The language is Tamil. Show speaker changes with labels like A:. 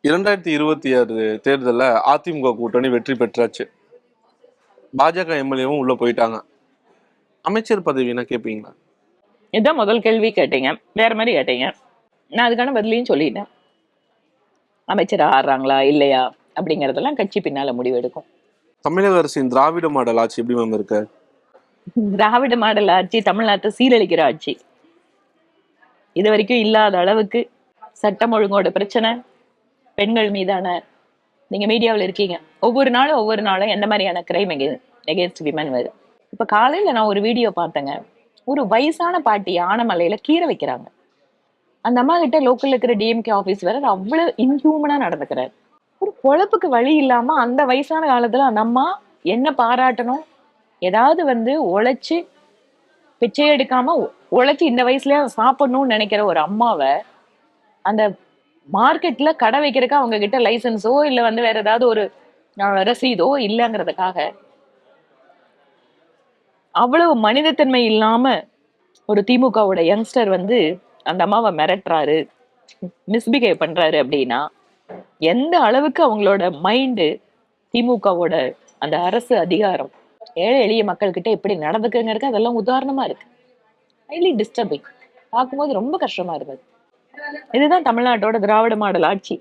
A: 2026 தேர்தல்ல அதிமுக கூட்டணி வெற்றி பெற்றாச்சு. பாஜக எம்எல்ஏவும் உள்ள போயிட்டாங்க. அமைச்சர் பதவினா கேட்பீங்களா?
B: இதுதான் முதல் கேள்வி கேட்டீங்க, வேற மாதிரி கேட்டீங்க. நான் அதுக்கான பதிலையும் சொல்லிட்டேன். அமைச்சர் ஆடுறாங்களா இல்லையா அப்படிங்கறதெல்லாம் கட்சி பின்னால முடிவெடுக்கும்.
A: தமிழக அரசின் திராவிட மாடல் ஆட்சி எப்படி மேம் இருக்கு?
B: திராவிட மாடல் ஆட்சி தமிழ்நாட்டை சீரழிக்கிற ஆட்சி. இது வரைக்கும் இல்லாத அளவுக்கு சட்டம் ஒழுங்கோட பிரச்சனை, பெண்கள் மீதான, நீங்க மீடியாவில் இருக்கீங்க, ஒவ்வொரு நாளும் எந்த மாதிரியான கிரைம் எகேன்ஸ்ட் விமன் வருது. இப்ப காலையில நான் ஒரு வீடியோ பார்த்தேங்க. ஒரு வயசான பாட்டி ஆனமலையில கீரை வைக்கிறாங்க. அந்த அம்மா கிட்ட லோக்கல்ல இருக்கிற டிஎம்கே ஆபீஸ் வேற அவ்வளவு இன்ஹியூமனா நடந்துக்கிறாரு. ஒரு பொழப்புக்கு வழி இல்லாம அந்த வயசான காலத்துல அந்த அம்மா என்ன பாராட்டணும், ஏதாவது உழைச்சு பிச்சை எடுக்காம உழைச்சு இந்த வயசுலயே சாப்பிடணும்னு நினைக்கிற ஒரு அம்மாவை அந்த மார்க்கெட்ல கடை வைக்கிறதுக்கு அவங்க கிட்ட லைசன்ஸோ இல்ல வேற ஏதாவது ஒரு ரசீதோ இல்லைங்கிறதுக்காக அவ்வளவு மனிதத்தன்மை இல்லாம ஒரு திமுகவோட யங்ஸ்டர் அந்த அம்மாவை மிரட்டுறாரு, மிஸ்பிஹேவ் பண்றாரு அப்படின்னா எந்த அளவுக்கு அவங்களோட மைண்டு, திமுகவோட அந்த அரசு அதிகாரம் ஏழை எளிய மக்கள் கிட்ட எப்படி நடந்துக்குங்கிறது அதெல்லாம் உதாரணமா இருக்கு. Highly disturbing. பார்க்கும்போது ரொம்ப கஷ்டமா இருக்குது. இதுதான் தமிழ்நாட்டோட திராவிட மாடல் ஆட்சி.